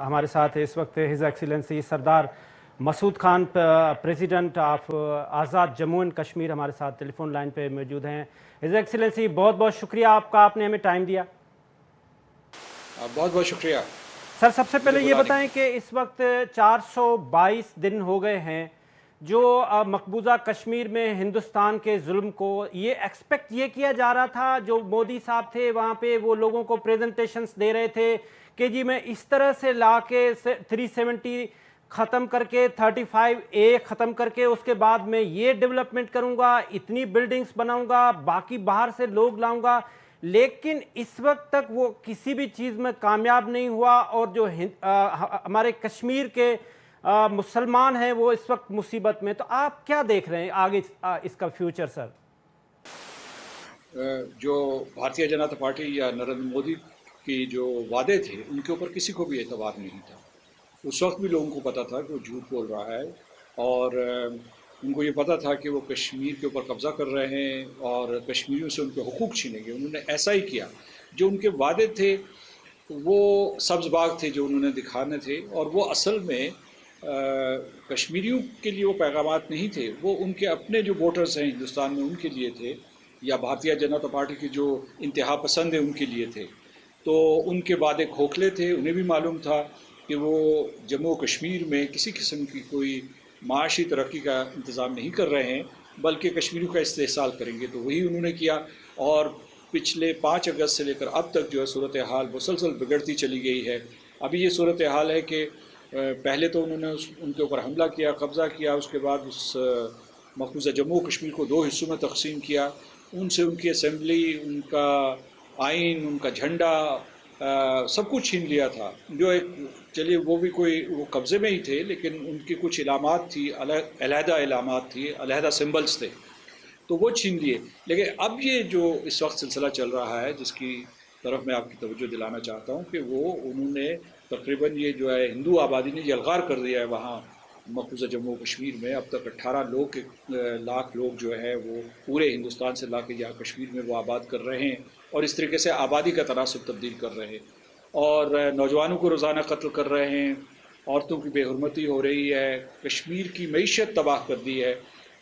ہمارے ساتھ اس وقت his excellency Sardar Masood Khan president of Azad Jammu and Kashmir ہمارے ساتھ ٹیلی فون لائن پہ موجود ہیں۔ ہز ایکسیلنسی بہت بہت شکریہ آپ کا، آپ نے ہمیں ٹائم دیا۔ بہت بہت شکریہ سر، سب سے پہلے یہ بتائیں کہ اس وقت 422 دن ہو گئے ہیں جو مقبوضہ کشمیر میں ہندوستان کے ظلم کو یہ ایکسپیکٹ یہ کیا جا رہا تھا، جو مودی صاحب تھے وہاں پہ وہ لوگوں کو پریزنٹیشنز دے رہے تھے کہ جی میں اس طرح سے لا کے 370 ختم کر کے 35A ختم کر کے اس کے بعد میں یہ ڈیولپمنٹ کروں گا، اتنی بلڈنگز بناؤں گا، باقی باہر سے لوگ لاؤں گا، لیکن اس وقت تک وہ کسی بھی چیز میں کامیاب نہیں ہوا، اور جو ہمارے کشمیر کے مسلمان ہیں وہ اس وقت مصیبت میں۔ تو آپ کیا دیکھ رہے ہیں آگے اس کا فیوچر سر؟ جو بھارتیہ جنتا پارٹی یا نریندر مودی کی جو وعدے تھے ان کے اوپر کسی کو بھی اعتبار نہیں تھا۔ اس وقت بھی لوگوں کو پتہ تھا کہ وہ جھوٹ بول رہا ہے، اور ان کو یہ پتہ تھا کہ وہ کشمیر کے اوپر قبضہ کر رہے ہیں اور کشمیریوں سے ان کے حقوق چھینیں گے۔ انہوں نے ایسا ہی کیا۔ جو ان کے وعدے تھے وہ سبز باغ تھے جو انہوں نے دکھانے تھے، اور وہ اصل میں کشمیریوں کے لیے وہ پیغامات نہیں تھے، وہ ان کے اپنے جو ووٹرز ہیں ہندوستان میں ان کے لیے تھے، یا بھارتیہ جنتا پارٹی کے جو انتہا پسند ہیں ان کے لیے تھے۔ تو ان کے وعدے کھوکھلے تھے۔ انہیں بھی معلوم تھا کہ وہ جموں کشمیر میں کسی قسم کی کوئی معاشی ترقی کا انتظام نہیں کر رہے ہیں، بلکہ کشمیریوں کا استحصال کریں گے۔ تو وہی انہوں نے کیا، اور پچھلے 5 اگست سے لے کر اب تک جو ہے صورتحال مسلسل بگڑتی چلی گئی ہے۔ ابھی یہ صورتحال ہے کہ پہلے تو انہوں نے ان کے اوپر حملہ کیا، قبضہ کیا، اس کے بعد اس مقبوضہ جموں کشمیر کو 2 حصوں میں تقسیم کیا، ان سے ان کی اسمبلی، ان کا آئین، ان کا جھنڈا، سب کچھ چھین لیا تھا۔ جو ایک چلیے وہ بھی کوئی وہ قبضے میں ہی تھے، لیکن ان کی کچھ علامات تھی، علیحدہ علامات تھی، علیحدہ سمبلز تھے، تو وہ چھین لیے۔ لیکن اب یہ جو اس وقت سلسلہ چل رہا ہے جس کی طرف میں آپ کی توجہ دلانا چاہتا ہوں کہ انہوں نے تقریباً یہ جو ہے ہندو آبادی نے یلغار کر دیا ہے وہاں مقبوضہ جموں کشمیر میں۔ اب تک 18 لاکھ لوگ جو ہے وہ پورے ہندوستان سے لا کے یہاں کشمیر میں وہ آباد کر رہے ہیں، اور اس طریقے سے آبادی کا تناسب تبدیل کر رہے ہیں، اور نوجوانوں کو روزانہ قتل کر رہے ہیں، عورتوں کی بے حرمتی ہو رہی ہے، کشمیر کی معیشت تباہ کر دی ہے۔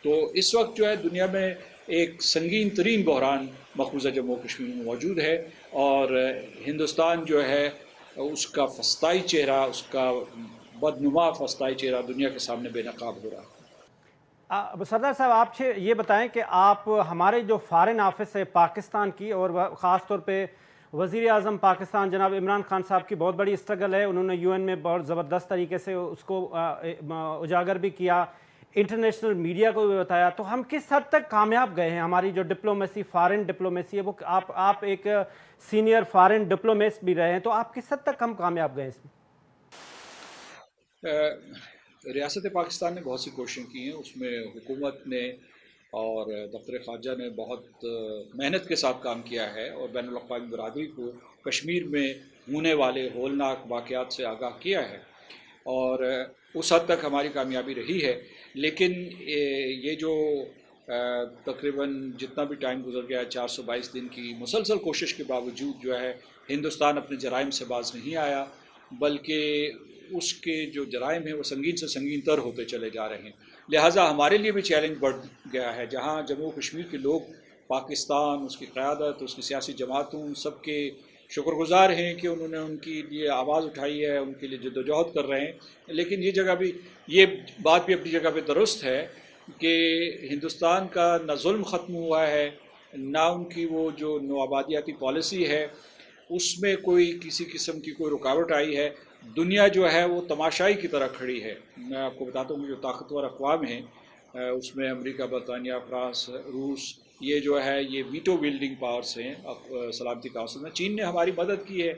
تو اس وقت جو ہے دنیا میں ایک سنگین ترین بحران مقبوضہ جموں کشمیر میں موجود ہے، اور ہندوستان جو ہے اس کا فسطائی چہرہ، اس کا بدنما فسطائی چہرہ دنیا کے سامنے بے نقاب ہو رہا ہے۔ سردار صاحب، آپ یہ بتائیں کہ آپ ہمارے جو فارن آفس ہے پاکستان کی، اور خاص طور پہ وزیر اعظم پاکستان جناب عمران خان صاحب کی بہت بڑی اسٹرگل ہے، انہوں نے UN میں بہت زبردست طریقے سے اس کو اجاگر بھی کیا، انٹرنیشنل میڈیا کو بھی بتایا، تو ہم کس حد تک کامیاب گئے ہیں؟ ہماری جو ڈپلومیسی، فارن ڈپلومیسی ہے، وہ آپ ایک سینئر فارن ڈپلومیسٹ بھی رہے ہیں، تو آپ کس حد تک ہم کامیاب گئے اس میں؟ ریاست پاکستان نے بہت سی کوششیں کی ہیں، اس میں حکومت نے اور دفتر خارجہ نے بہت محنت کے ساتھ کام کیا ہے، اور بین الاقوامی برادری کو کشمیر میں ہونے والے ہولناک واقعات سے آگاہ کیا ہے، اور اس حد تک ہماری کامیابی رہی ہے۔ لیکن یہ جو تقریباً جتنا بھی ٹائم گزر گیا، 422 دن کی مسلسل کوشش کے باوجود جو ہے ہندوستان اپنے جرائم سے باز نہیں آیا، بلکہ اس کے جو جرائم ہیں وہ سنگین سے سنگین تر ہوتے چلے جا رہے ہیں۔ لہٰذا ہمارے لیے بھی چیلنج بڑھ گیا ہے، جہاں جموں کشمیر کے لوگ پاکستان، اس کی قیادت، اس کی سیاسی جماعتوں، سب کے شکر گزار ہیں کہ انہوں نے ان کے لیے آواز اٹھائی ہے، ان کے لیے جدوجہد کر رہے ہیں۔ لیکن یہ بات بھی اپنی جگہ پہ درست ہے کہ ہندوستان کا نہ ظلم ختم ہوا ہے، نہ ان کی وہ جو نوآبادیاتی پالیسی ہے اس میں کوئی کسی قسم کی کوئی رکاوٹ آئی ہے۔ دنیا جو ہے وہ تماشائی کی طرح کھڑی ہے۔ میں آپ کو بتاتا ہوں کہ جو طاقتور اقوام ہیں اس میں امریکہ، برطانیہ، فرانس، روس، یہ جو ہے یہ ویٹو ویلڈنگ پاورز ہیں سلامتی کونسل میں۔ چین نے ہماری مدد کی ہے،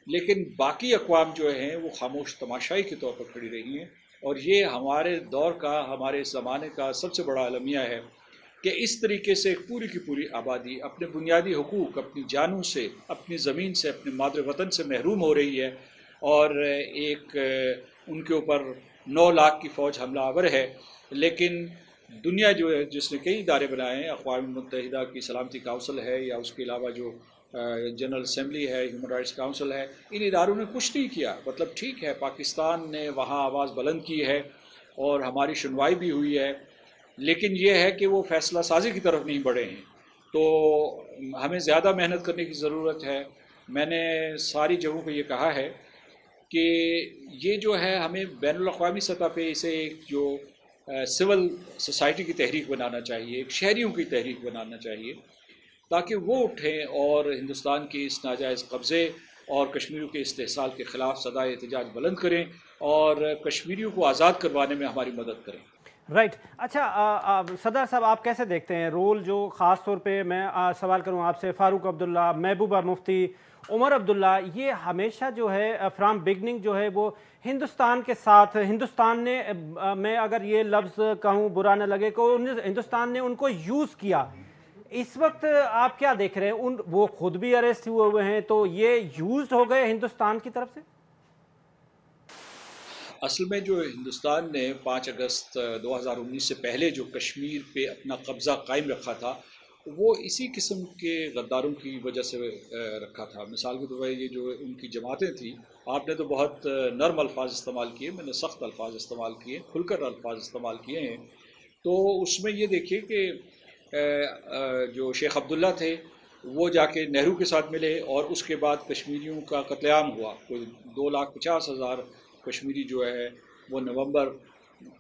لیکن باقی اقوام جو ہیں وہ خاموش تماشائی کے طور پر کھڑی رہی ہیں، اور یہ ہمارے دور کا، ہمارے اس زمانے کا سب سے بڑا المیہ ہے کہ اس طریقے سے پوری کی پوری آبادی اپنے بنیادی حقوق، اپنی جانوں سے، اپنی زمین سے، اپنے مادر وطن سے محروم ہو رہی ہے، اور ایک ان کے اوپر 9 لاکھ کی فوج حملہ آور ہے۔ لیکن دنیا جو ہے جس نے کئی ادارے بنائے ہیں، اقوام متحدہ کی سلامتی کونسل ہے، یا اس کے علاوہ جو جنرل اسمبلی ہے، ہیومن رائٹس کاؤنسل ہے، ان اداروں نے کچھ نہیں کیا. مطلب ٹھیک ہے پاکستان نے وہاں آواز بلند کی ہے اور ہماری سنوائی بھی ہوئی ہے، لیکن یہ ہے کہ وہ فیصلہ سازی کی طرف نہیں بڑھے ہیں. تو ہمیں زیادہ محنت کرنے کی ضرورت ہے. میں نے ساری جگہوں پہ یہ کہا ہے کہ یہ جو ہے ہمیں بین الاقوامی سطح پہ اسے ایک جو سول سوسائٹی کی تحریک بنانا چاہیے، ایک شہریوں کی تحریک بنانا چاہیے، تاکہ وہ اٹھیں اور ہندوستان کے اس ناجائز قبضے اور کشمیریوں کے استحصال کے خلاف صدائے احتجاج بلند کریں اور کشمیریوں کو آزاد کروانے میں ہماری مدد کریں. رائٹ. اچھا صدر صاحب، آپ کیسے دیکھتے ہیں رول جو خاص طور پہ میں سوال کروں آپ سے، فاروق عبداللہ، محبوبہ مفتی، عمر عبداللہ، یہ ہمیشہ جو ہے فرام بگننگ جو ہے وہ ہندوستان کے ساتھ، ہندوستان نے میں اگر یہ لفظ کہوں برا نہ لگے کہ ہندوستان نے ان کو یوز کیا. اس وقت آپ کیا دیکھ رہے ہیں؟ وہ خود بھی اریسٹ ہوئے ہیں، تو یہ یوزڈ ہو گئے ہندوستان کی طرف سے؟ اصل میں جو ہندوستان نے 5 اگست 2019 سے پہلے جو کشمیر پہ اپنا قبضہ قائم رکھا تھا، وہ اسی قسم کے غداروں کی وجہ سے رکھا تھا. مثال کے طور پر یہ جو ان کی جماعتیں تھیں، آپ نے تو بہت نرم الفاظ استعمال کیے، میں نے سخت الفاظ استعمال کیے، کھل کر الفاظ استعمال کیے ہیں. تو اس میں یہ دیکھیے کہ جو شیخ عبداللہ تھے وہ جا کے نہرو کے ساتھ ملے، اور اس کے بعد کشمیریوں کا قتل عام ہوا. کوئی 2,50,000 کشمیری جو ہے وہ نومبر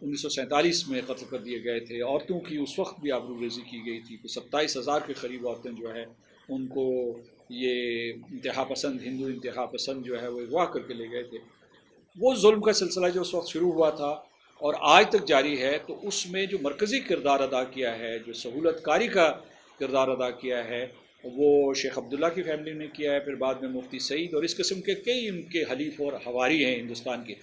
1947 میں قتل کر دیے گئے تھے. عورتوں کی اس وقت بھی آبرو ریزی کی گئی تھی. 27,000 کے قریب عورتیں جو ہے ان کو یہ انتہا پسند، ہندو انتہا پسند جو ہے وہ اغوا کر کے لے گئے تھے. وہ ظلم کا سلسلہ جو اس وقت شروع ہوا تھا اور آج تک جاری ہے، تو اس میں جو مرکزی کردار ادا کیا ہے، جو سہولت کاری کا کردار ادا کیا ہے، وہ شیخ عبداللہ کی فیملی نے کیا ہے، پھر بعد میں مفتی سعید اور اس قسم کے کئی ان کے حلیف اور حواری ہیں ہندوستان کے.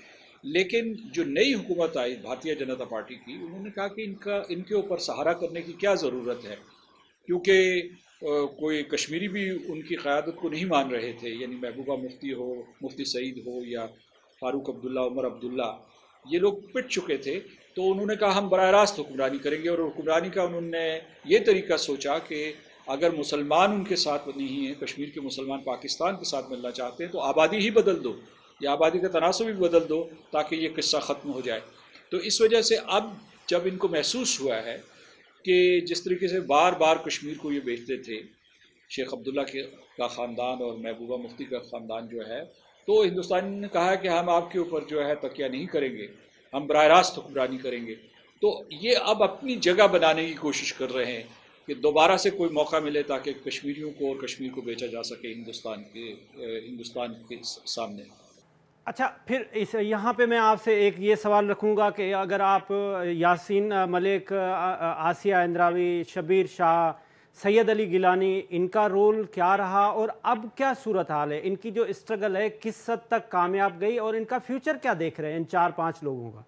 لیکن جو نئی حکومت آئی بھارتیہ جنتا پارٹی کی، انہوں نے کہا کہ ان کے اوپر سہارا کرنے کی کیا ضرورت ہے، کیونکہ کوئی کشمیری بھی ان کی قیادت کو نہیں مان رہے تھے. یعنی محبوبہ مفتی ہو، مفتی سعید ہو، یا فاروق عبداللہ، عمر عبداللہ، یہ لوگ پٹ چکے تھے. تو انہوں نے کہا ہم براہ راست حکمرانی کریں گے، اور حکمرانی کا انہوں نے یہ طریقہ سوچا کہ اگر مسلمان ان کے ساتھ نہیں ہیں، کشمیر کے مسلمان پاکستان کے ساتھ ملنا چاہتے ہیں، تو آبادی ہی بدل دو، یا آبادی کا تناسب بھی بدل دو تاکہ یہ قصہ ختم ہو جائے. تو اس وجہ سے اب جب ان کو محسوس ہوا ہے کہ جس طریقے سے بار بار کشمیر کو یہ بیچتے تھے شیخ عبداللہ کا خاندان اور محبوبہ مفتی کا خاندان جو ہے، تو ہندوستان نے کہا کہ ہم آپ کے اوپر جو ہے تکیہ نہیں کریں گے، ہم براہ راست حکمرانی کریں گے. تو یہ اب اپنی جگہ بنانے کی کوشش کر رہے ہیں کہ دوبارہ سے کوئی موقع ملے تاکہ کشمیریوں کو اور کشمیر کو بیچا جا سکے ہندوستان کے سامنے. اچھا، پھر یہاں پہ میں آپ سے ایک یہ سوال رکھوں گا کہ اگر آپ یاسین ملک، آسیہ اندراوی، شبیر شاہ، سید علی گیلانی، ان کا رول کیا رہا اور اب کیا صورتحال ہے؟ ان کی جو اسٹرگل ہے کس حد تک کامیاب گئی اور ان کا فیوچر کیا دیکھ رہے ہیں ان 4-5 لوگوں کا؟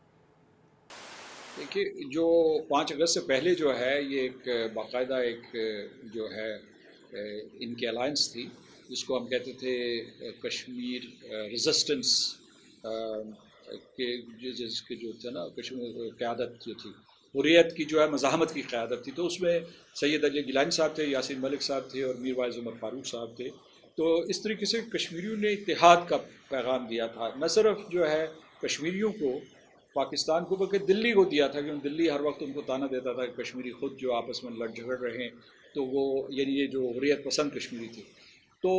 دیکھیے، جو 5 اگست سے پہلے جو ہے یہ ایک باقاعدہ ایک جو ہے ان کی الائنس تھی، جس کو ہم کہتے تھے کشمیر ریزسٹنس کے، جس کے جو تھا نا کشمیر قیادت جو تھی، حریت کی جو ہے مزاحمت کی قیادت تھی. تو اس میں سید علی گیلانی صاحب تھے، یاسین ملک صاحب تھے، اور میر وائز عمر فاروق صاحب تھے. تو اس طریقے سے کشمیریوں نے اتحاد کا پیغام دیا تھا، نہ صرف جو ہے کشمیریوں کو، پاکستان کو، بلکہ دلی کو دیا تھا، کیونکہ دلی ہر وقت ان کو تانا دیتا تھا کہ کشمیری خود جو آپس میں لڑ جھگڑ رہے ہیں. تو وہ یعنی یہ جو حریت پسند کشمیری تھی. تو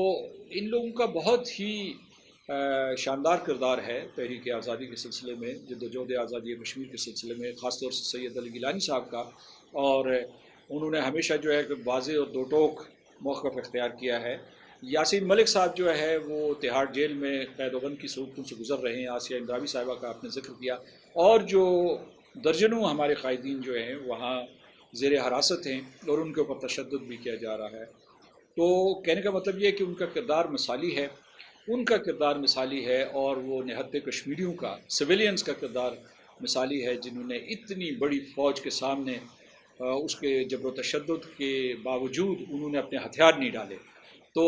ان لوگوں کا بہت ہی شاندار کردار ہے تحریک آزادی کے سلسلے میں، جدوجہد آزادی کشمیر کے سلسلے میں، خاص طور سے سید علی گیلانی صاحب کا. اور انہوں نے ہمیشہ جو ہے کہ واضح اور دو ٹوک موقف اختیار کیا ہے. یاسین ملک صاحب جو ہے وہ تہاڑ جیل میں قید و بند کی صورتوں سے گزر رہے ہیں. آسیہ اندراوی صاحبہ کا آپ نے ذکر کیا، اور جو درجنوں ہمارے قائدین جو ہیں وہاں زیر حراست ہیں اور ان کے اوپر تشدد بھی کیا جا رہا ہے. تو کہنے کا مطلب یہ ہے کہ ان کا کردار مثالی ہے، ان کا کردار مثالی ہے، اور وہ نہتے کشمیریوں کا، سویلینز کا کردار مثالی ہے، جنہوں نے اتنی بڑی فوج کے سامنے اس کے جبر و تشدد کے باوجود انہوں نے اپنے ہتھیار نہیں ڈالے. تو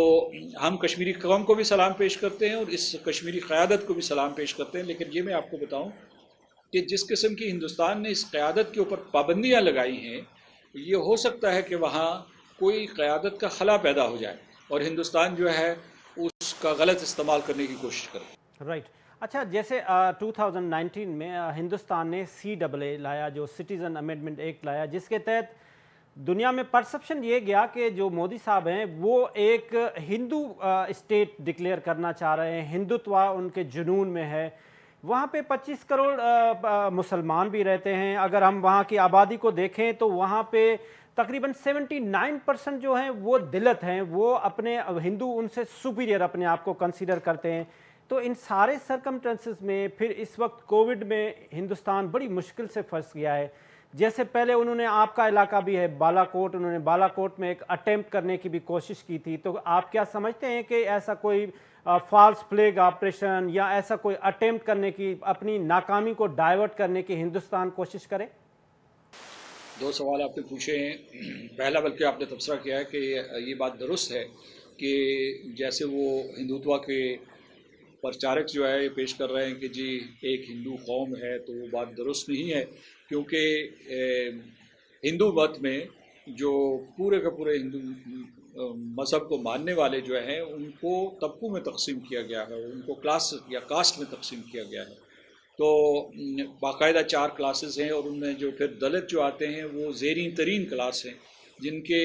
ہم کشمیری قوم کو بھی سلام پیش کرتے ہیں اور اس کشمیری قیادت کو بھی سلام پیش کرتے ہیں. لیکن یہ میں آپ کو بتاؤں کہ جس قسم کی ہندوستان نے اس قیادت کے اوپر پابندیاں لگائی ہیں، یہ ہو سکتا ہے کہ وہاں کوئی قیادت کا خلا پیدا ہو جائے. اور ہندوستان جو ہے اس کا غلط استعمال کرنے کی کوشش کرے. رائٹ. اچھا، جیسے 2019 میں ہندوستان نے CAA لایا، جو سٹیزن امینڈمنٹ ایکٹ لایا، جس کے تحت دنیا میں پرسپشن یہ گیا کہ جو مودی صاحب ہیں وہ ایک ہندو اسٹیٹ ڈکلیئر کرنا چاہ رہے ہیں، ہندوتوا ان کے جنون میں ہے. وہاں پہ 25 کروڑ مسلمان بھی رہتے ہیں. اگر ہم وہاں کی آبادی کو دیکھیں تو وہاں پہ تقریباً 79% جو ہیں وہ دلت ہیں، وہ اپنے ہندو ان سے سپیریئر اپنے آپ کو کنسیڈر کرتے ہیں. تو ان سارے سرکمسٹنسز میں پھر اس وقت کووڈ میں ہندوستان بڑی مشکل سے پھنس گیا ہے. جیسے پہلے انہوں نے آپ کا علاقہ بھی ہے بالا کوٹ، انہوں نے بالا کوٹ میں ایک اٹیمپٹ کرنے کی بھی کوشش کی تھی. تو آپ کیا سمجھتے ہیں کہ ایسا کوئی فالس فلیگ آپریشن یا ایسا کوئی اٹیمپٹ کرنے کی، اپنی ناکامی کو ڈائیورٹ کرنے کی ہندوستان کوشش کرے؟ دو سوال آپ نے پوچھے ہیں. پہلا بلکہ آپ نے تبصرہ کیا ہے کہ یہ بات درست ہے کہ جیسے وہ ہندوتوا کے پرچارک جو ہے یہ پیش کر رہے ہیں کہ جی ایک ہندو قوم ہے، تو وہ بات درست نہیں ہے. کیونکہ ہندو مت میں جو پورے کا پورے ہندو مذہب کو ماننے والے جو ہیں ان کو طبقوں میں تقسیم کیا گیا ہے، ان کو کلاس یا کاسٹ میں تقسیم کیا گیا ہے. تو باقاعدہ 4 کلاسز ہیں، اور ان میں جو پھر دلت جو آتے ہیں وہ زیریں ترین کلاس ہیں، جن کے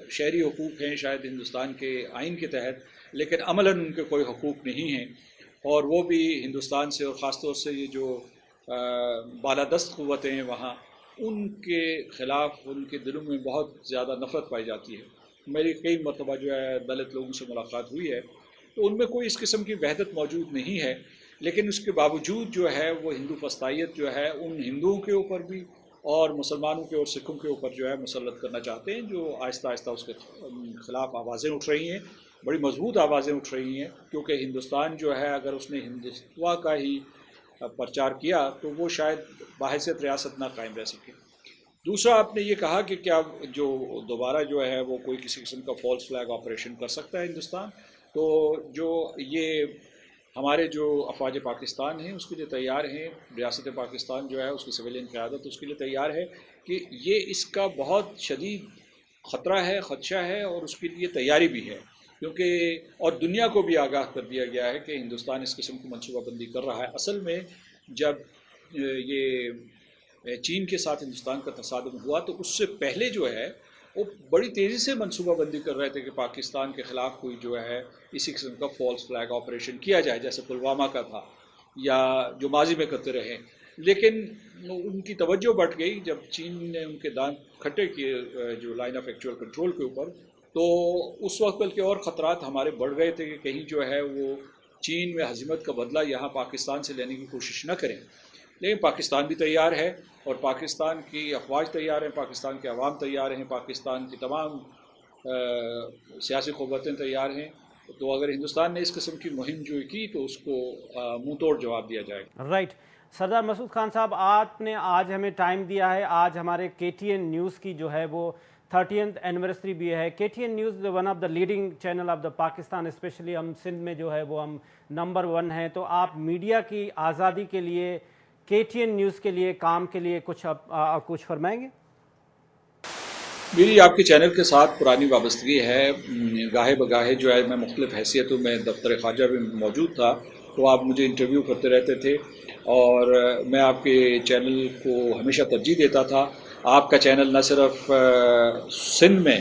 شہری حقوق ہیں شاید ہندوستان کے آئین کے تحت، لیکن عملاً ان کے کوئی حقوق نہیں ہیں. اور وہ بھی ہندوستان سے، اور خاص طور سے یہ جو بالادست قوتیں ہیں وہاں، ان کے خلاف ان کے دلوں میں بہت زیادہ نفرت پائی جاتی ہے. میری کئی مرتبہ جو ہے دلت لوگوں سے ملاقات ہوئی ہے، تو ان میں کوئی اس قسم کی وحدت موجود نہیں ہے. لیکن اس کے باوجود جو ہے وہ ہندو فسطائیت جو ہے ان ہندوؤں کے اوپر بھی اور مسلمانوں کے اور سکھوں کے اوپر جو ہے مسلط کرنا چاہتے ہیں، جو آہستہ آہستہ اس کے خلاف آوازیں اٹھ رہی ہیں، بڑی مضبوط آوازیں اٹھ رہی ہیں. کیونکہ ہندوستان جو ہے اگر اس نے ہندوتوا کا ہی پرچار کیا تو وہ شاید بحیثیت ریاست نہ قائم رہ سکے. دوسرا، آپ نے یہ کہا کہ کیا جو دوبارہ جو ہے وہ کوئی کسی قسم کا فالس فلیگ آپریشن کر سکتا ہے ہندوستان. تو جو یہ ہمارے جو افواج پاکستان ہیں اس کے لیے تیار ہیں، ریاست پاکستان جو ہے اس کی سویلین قیادت اس کے لیے تیار ہے کہ یہ اس کا بہت شدید خطرہ ہے، خدشہ ہے، اور اس کے لیے تیاری بھی ہے. کیونکہ اور دنیا کو بھی آگاہ کر دیا گیا ہے کہ ہندوستان اس قسم کی منصوبہ بندی کر رہا ہے. اصل میں جب یہ چین کے ساتھ ہندوستان کا تصادم ہوا تو اس سے پہلے جو ہے وہ بڑی تیزی سے منصوبہ بندی کر رہے تھے کہ پاکستان کے خلاف کوئی جو ہے اسی قسم کا فالس فلیگ آپریشن کیا جائے، جیسے پلوامہ کا تھا یا جو ماضی میں کرتے رہے. لیکن ان کی توجہ بٹ گئی جب چین نے ان کے دانت کھٹے کیے جو لائن آف ایکچوئل کنٹرول کے اوپر، تو اس وقت بلکہ اور خطرات ہمارے بڑھ گئے تھے کہ کہیں جو ہے وہ چین میں ہزیمت کا بدلہ یہاں پاکستان سے لینے کی کوشش نہ کریں. لیکن پاکستان بھی تیار ہے، اور پاکستان کی افواج تیار ہیں، پاکستان کے عوام تیار ہیں، پاکستان کی تمام سیاسی قوتیں تیار ہیں. تو اگر ہندوستان نے اس قسم کی مہم جو کی تو اس کو منہ توڑ جواب دیا جائے گا. رائٹ. سردار مسعود خان صاحب، آپ نے آج ہمیں ٹائم دیا ہے. آج ہمارے KTN نیوز کی جو ہے وہ 30th اینیورسری بھی ہے. KTN news one of the leading channel of the Pakistan, especially ہم سندھ میں جو ہے وہ ہم نمبر 1 ہیں. تو آپ میڈیا کی آزادی کے لیے، KTN نیوز کے لیے کام کے لیے کچھ فرمائیں گے؟ میری آپ کے چینل کے ساتھ پرانی وابستگی ہے. گاہے بگاہے جو ہے میں مختلف حیثیتوں میں دفتر خارجہ میں موجود تھا، تو آپ مجھے انٹرویو کرتے رہتے تھے، اور میں آپ کے چینل کو ہمیشہ ترجیح دیتا تھا. آپ کا چینل نہ صرف سندھ میں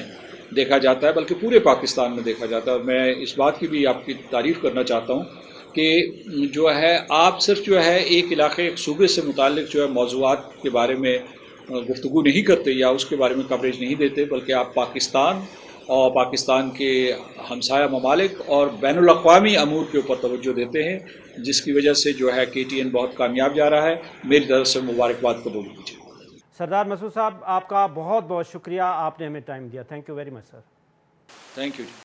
دیکھا جاتا ہے بلکہ پورے پاکستان میں دیکھا جاتا ہے. اور میں اس بات کی بھی آپ کی تعریف کرنا چاہتا ہوں کہ جو ہے آپ صرف جو ہے ایک علاقے، ایک صوبے سے متعلق جو ہے موضوعات کے بارے میں گفتگو نہیں کرتے یا اس کے بارے میں کوریج نہیں دیتے، بلکہ آپ پاکستان اور پاکستان کے ہمسایہ ممالک اور بین الاقوامی امور کے اوپر توجہ دیتے ہیں، جس کی وجہ سے جو ہے KTN بہت کامیاب جا رہا ہے. میری طرف سے مبارکباد قبول کیجیے. سردار مسعود صاحب، آپ کا بہت بہت شکریہ، آپ نے ہمیں ٹائم دیا. Thank you very much sir. Thank you.